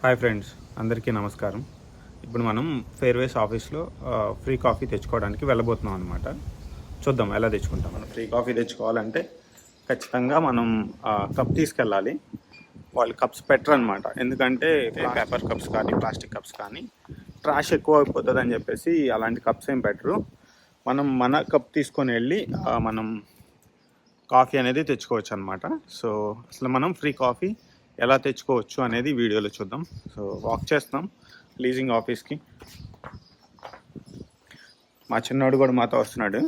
Hi friends, అందరికీ నమస్కారం. ఇప్పుడు మనం ఫెయిర్వేస్ ఆఫీస్లో ఫ్రీ కాఫీ తెచ్చుకోవడానికి వెళ్ళబోతున్నాం అనమాట. చూద్దాం ఎలా తెచ్చుకుంటాం. మనం ఫ్రీ కాఫీ తెచ్చుకోవాలంటే ఖచ్చితంగా మనం కప్ తీసుకెళ్ళాలి. వాళ్ళు కప్స్ పెట్టరు అనమాట. ఎందుకంటే పేపర్ కప్స్ కానీ ప్లాస్టిక్ కప్స్ కానీ ట్రాష్ ఎక్కువ అయిపోతుంది అని చెప్పేసి అలాంటి కప్స్ ఏం పెట్టరు. మనం మన కప్ తీసుకొని వెళ్ళి మనం కాఫీ అనేది తెచ్చుకోవచ్చు అనమాట. సో అసలు మనం ఫ్రీ కాఫీ ఎలా తెచ్చుకోవచ్చు అనేది వీడియోలో చూద్దాం. సో వాక్ చేస్తాం లీజింగ్ ఆఫీస్కి. మా చిన్నోడు కూడా మాతో వస్తున్నాడు.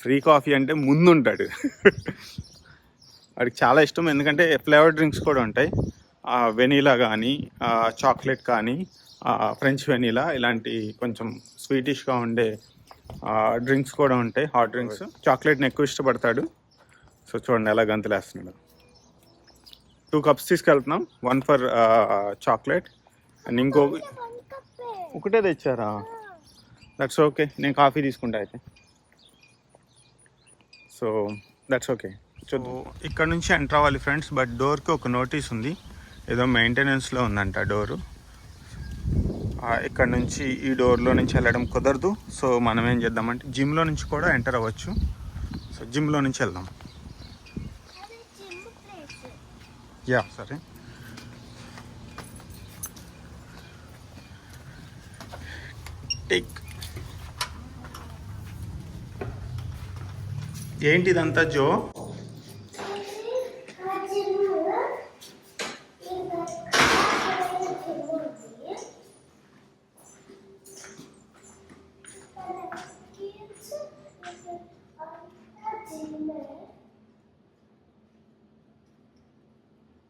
ఫ్రీ కాఫీ అంటే ముందుంటాడు. వాడికి చాలా ఇష్టం, ఎందుకంటే ఫ్లేవర్ డ్రింక్స్ కూడా ఉంటాయి. వెనీలా కానీ చాక్లెట్ కానీ ఫ్రెంచ్ వెనీలా ఇలాంటి కొంచెం స్వీటిష్గా ఉండే డ్రింక్స్ కూడా ఉంటాయి, హాట్ డ్రింక్స్. చాక్లెట్ని ఎక్కువ ఇష్టపడతాడు. సో చూడండి ఎలా గంతులేస్తున్నాడు. 2 cups తీసుకెళ్తున్నాం, 1 for చాక్లెట్ అండ్ ఒకటే తెచ్చారా? దట్స్ ఓకే, నేను కాఫీ తీసుకుంటా అయితే. So that's okay. సో ఇక్కడ నుంచి ఎంటర్ అవ్వాలి ఫ్రెండ్స్, బట్ డోర్కి ఒక నోటీస్ ఉంది, ఏదో మెయింటెనెన్స్లో ఉందంట డోరు. ఇక్కడ నుంచి ఈ డోర్లో నుంచి వెళ్ళడం కుదరదు. సో మనం ఏం చేద్దామంటే జిమ్లో నుంచి కూడా ఎంటర్ అవ్వచ్చు. సో జిమ్లో నుంచి వెళ్దాం. యా సరే. టేక్. ఏంటిదంతా జో?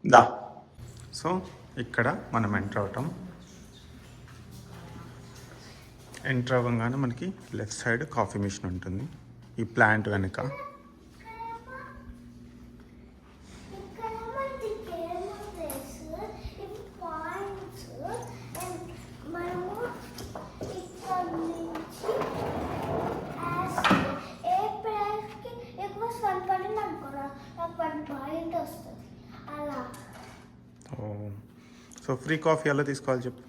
దా. సో ఇక్కడ మనం ఎంటర్ అవ్వగానే మనకి లెఫ్ట్ సైడ్ కాఫీ మిషన్ ఉంటుంది, ఈ ప్లాంట్ వెనుక. సో ఫ్రీ కాఫీ ఎలా తీసుకోవాలి చెప్పు.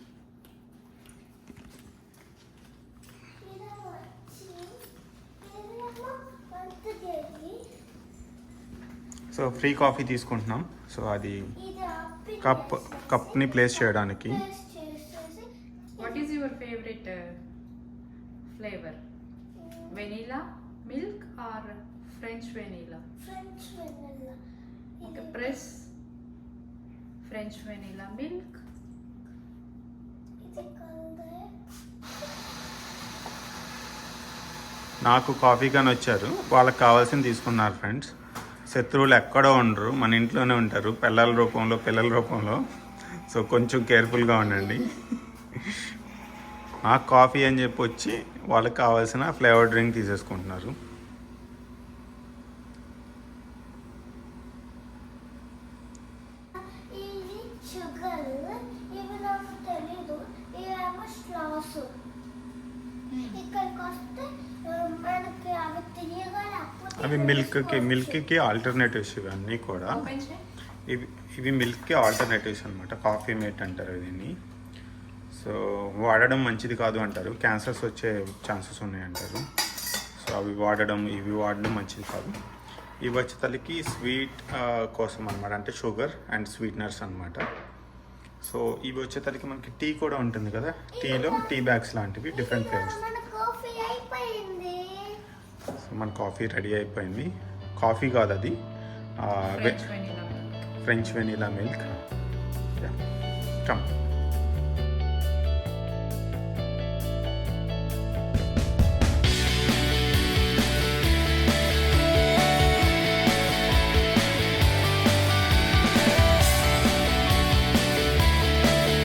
సో ఫ్రీ కాఫీ తీసుకుంటున్నాం. సో అది కప్ని ప్లేస్ చేయడానికి. What is your favourite flavour? Vanilla milk are French vanilla? Okay, press French vanilla milk. నాకు కాఫీ కానీ వచ్చారు, వాళ్ళకి కావాల్సింది తీసుకున్నారు ఫ్రెండ్స్. శత్రువులు ఎక్కడో ఉండరు, మన ఇంట్లోనే ఉంటారు, పిల్లల రూపంలో. సో కొంచెం కేర్ఫుల్గా ఉండండి. నాకు కాఫీ అని చెప్పి వచ్చి వాళ్ళకి కావాల్సిన ఫ్లేవర్ డ్రింక్ తీసేసుకుంటున్నారు. అవి మిల్క్కి ఆల్టర్నేటివ్స్ ఇవన్నీ కూడా. ఇవి మిల్క్కి ఆల్టర్నేటివ్స్ అనమాట. కాఫీ మేట్ అంటారు దీన్ని. సో వాడడం మంచిది కాదు అంటారు, క్యాన్సర్స్ వచ్చే ఛాన్సెస్ ఉన్నాయంటారు. సో ఇవి వాడడం మంచిది కాదు. ఇవి వచ్చేతలకి స్వీట్ కోసం అనమాట, అంటే షుగర్ అండ్ స్వీట్నర్స్ అనమాట. సో ఇవి వచ్చేతలకి మనకి టీ కూడా ఉంటుంది కదా, టీలో టీ బ్యాగ్స్ లాంటివి డిఫరెంట్ ఫ్లేవర్స్. సో మన కాఫీ రెడీ అయిపోయింది. కాఫీ కాదు అది, ఫ్రెంచ్ వెనీలా మిల్క్. కమ్.